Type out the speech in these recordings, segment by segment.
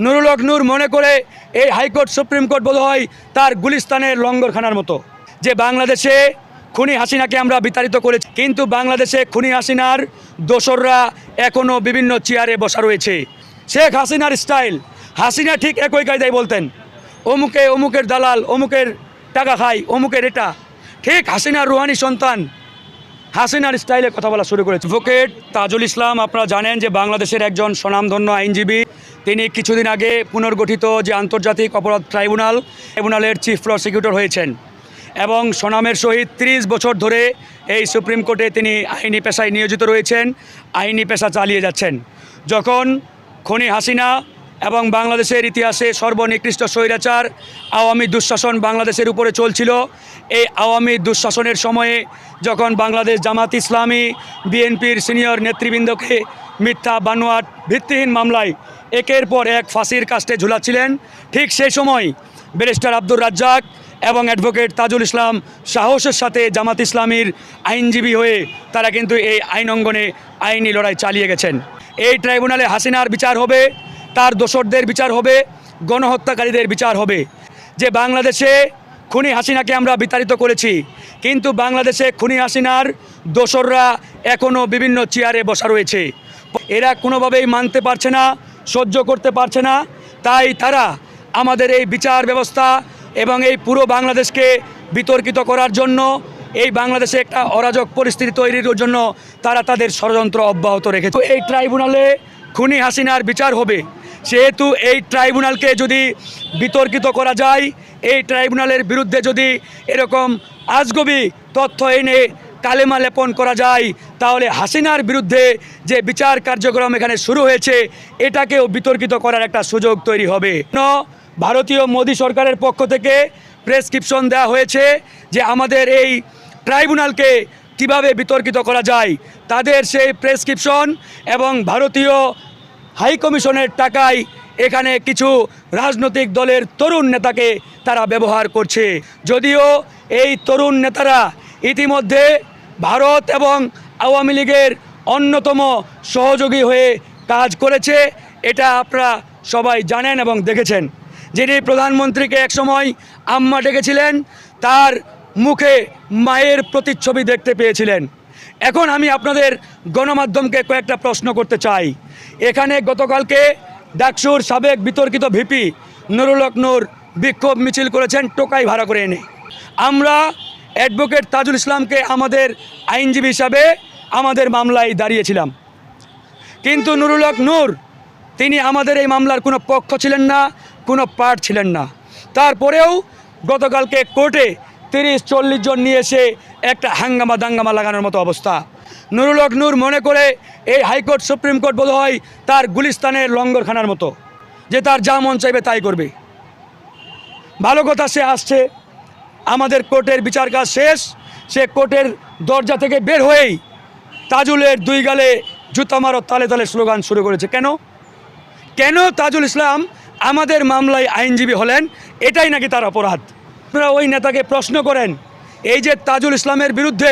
নুরুল হক নূর মনে করে এই হাইকোর্ট সুপ্রিম কোর্ট বোধহয় তার গুলিস্তানের লঙ্গরখানার মতো, যে বাংলাদেশে খুনি হাসিনাকে আমরা বিতাড়িত করেছি, কিন্তু বাংলাদেশে খুনি হাসিনার দোসররা এখনও বিভিন্ন চেয়ারে বসা রয়েছে। শেখ হাসিনার স্টাইল, হাসিনা ঠিক একই কায়দায় বলতেন, অমুকের দালাল, অমুকের টাকা খাই, অমুকের এটা, ঠিক হাসিনার রুহানি সন্তান হাসিনার স্টাইলে কথা বলা শুরু করেছে। অ্যাডভোকেট তাজুল ইসলাম, আপনারা জানেন যে বাংলাদেশের একজন স্বনামধন্য আইনজীবী। তিনি কিছুদিন আগে পুনর্গঠিত যে আন্তর্জাতিক অপরাধ ট্রাইব্যুনালের চিফ প্রসিকিউটর হয়েছেন এবং স্বনামের সহিত 30 বছর ধরে এই সুপ্রিম কোর্টে তিনি আইনি পেশায় নিয়োজিত রয়েছেন, আইনি পেশা চালিয়ে যাচ্ছেন। যখন খুনি হাসিনা এবং বাংলাদেশের ইতিহাসে সর্বনিকৃষ্ট স্বৈরাচার আওয়ামী দুঃশাসন বাংলাদেশের উপরে চলছিল, এই আওয়ামী দুঃশাসনের সময়ে যখন বাংলাদেশ জামাত ইসলামী বিএনপির সিনিয়র নেতৃবৃন্দকে মিথ্যা বানোয়াট ভিত্তিহীন মামলায় একের পর এক ফাঁসির কাস্টে ঝুলাচ্ছিলেন, ঠিক সেই সময় ব্যারিস্টার আব্দুর রাজ্জাক এবং অ্যাডভোকেট তাজুল ইসলাম সাহসের সাথে জামাত ইসলামীর আইনজীবী হয়ে তারা কিন্তু এই আইন অঙ্গনে আইনি লড়াই চালিয়ে গেছেন। এই ট্রাইব্যুনালে হাসিনার বিচার হবে, তার দোসরদের বিচার হবে, গণহত্যাকারীদের বিচার হবে। যে বাংলাদেশে খুনি হাসিনাকে আমরা বিতাড়িত করেছি, কিন্তু বাংলাদেশে খুনি হাসিনার দোসররা এখনও বিভিন্ন চেয়ারে বসা রয়েছে। এরা কোনোভাবেই মানতে পারছে না, সহ্য করতে পারছে না, তাই তারা আমাদের এই বিচার ব্যবস্থা এবং এই পুরো বাংলাদেশকে বিতর্কিত করার জন্য, এই বাংলাদেশে একটা অরাজক পরিস্থিতি তৈরির জন্য তারা তাদের ষড়যন্ত্র অব্যাহত রেখেছে। এই ট্রাইব্যুনালে খুনি হাসিনার বিচার হবে, সেহেতু এই ট্রাইব্যুনালকে যদি বিতর্কিত করা যায়, এই ট্রাইব্যুনালের বিরুদ্ধে যদি এরকম আজগবি তথ্য এনে কালেমা লেপন করা যায়, তাহলে হাসিনার বিরুদ্ধে যে বিচার কার্যক্রম এখানে শুরু হয়েছে এটাকেও বিতর্কিত করার একটা সুযোগ তৈরি হবে। ভারতীয় মোদী সরকারের পক্ষ থেকে প্রেসক্রিপশন দেওয়া হয়েছে যে আমাদের এই ট্রাইব্যুনালকে কিভাবে বিতর্কিত করা যায়। তাদের সেই প্রেসক্রিপশন এবং ভারতীয় হাই কমিশনের টাকায় এখানে কিছু রাজনৈতিক দলের তরুণ নেতাকে তারা ব্যবহার করছে। যদিও এই তরুণ নেতারা ইতিমধ্যে ভারত এবং আওয়ামী লীগের অন্যতম সহযোগী হয়ে কাজ করেছে, এটা আপনারা সবাই জানেন এবং দেখেছেন। যিনি প্রধানমন্ত্রীকে একসময় আম্মা ডেকেছিলেন, তার মুখে মায়ের প্রতিচ্ছবি দেখতে পেয়েছিলেন। এখন আমি আপনাদের গণমাধ্যমকে কয়েকটা প্রশ্ন করতে চাই। এখানে গতকালকে ডাকসুর সাবেক বিতর্কিত ভিপি নুরুল হক নূর বিক্ষোভ মিছিল করেছেন টোকাই ভাড়া করে এনে। আমরা অ্যাডভোকেট তাজুল ইসলামকে আমাদের আইনজীবী হিসাবে আমাদের মামলায় দাঁড়িয়েছিলাম, কিন্তু নুরুল হক নূর তিনি আমাদের এই মামলার কোনো পক্ষ ছিলেন না, কোনো পার্ট ছিলেন না। তারপরেও গতকালকে কোর্টে 30-40 জন নিয়ে এসে একটা হাঙ্গামা দাঙ্গামা লাগানোর মতো অবস্থা। নুরুল হক নূর মনে করে এই হাইকোর্ট সুপ্রিম কোর্ট বোধহয় তার গুলিস্তানের লঙ্গরখানার মতো, যে তার যা মন চাইবে তাই করবে। ভালো কথা, সে আসছে, আমাদের কোর্টের বিচার কাজ শেষ, সে কোর্টের দরজা থেকে বের হয়েই তাজুলের 2 গালে জুতা মারো তালে তালে স্লোগান শুরু করেছে। কেন তাজুল ইসলাম আমাদের মামলায় আইনজীবী হলেন? এটাই নাকি তার অপরাধ? আপনারা ওই নেতাকে প্রশ্ন করেন। এই যে তাজুল ইসলামের বিরুদ্ধে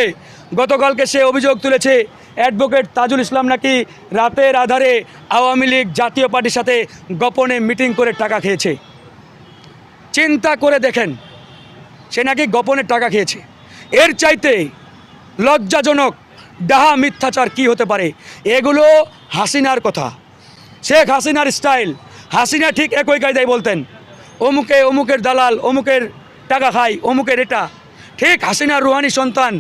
গতকালকে সে অভিযোগ তুলেছে, অ্যাডভোকেট তাজুল ইসলাম নাকি রাতের আধারে আওয়ামী লীগ জাতীয় পার্টির সাথে গোপনে মিটিং করে টাকা খেয়েছে। চিন্তা করে দেখেন, সে নাকি গোপনে টাকা খেয়েছে। এর চাইতে লজ্জাজনক ডাহা মিথ্যাচার কি হতে পারে? এগুলো হাসিনার কথা, শেখ হাসিনার স্টাইল। হাসিনা ঠিক একই কায়দায় বলতেন, অমুকের দালাল, অমুকের টাকা খাই, অমুকের এটা, ঠিক হাসিনার রুহানি সন্তান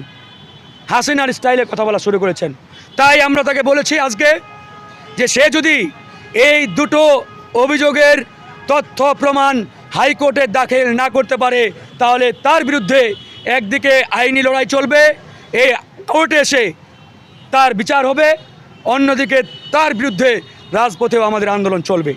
হাসিনার স্টাইলে কথা বলা শুরু করেছেন। তাই আমরা তাকে বলেছি আজকে যে সে যদি এই দুটো অভিযোগের তথ্য প্রমাণ হাইকোর্টে দাখিল না করতে পারে, তাহলে তার বিরুদ্ধে একদিকে আইনি লড়াই চলবে, এই কোর্টে এসে তার বিচার হবে, অন্যদিকে তার বিরুদ্ধে রাজপথেও আমাদের আন্দোলন চলবে।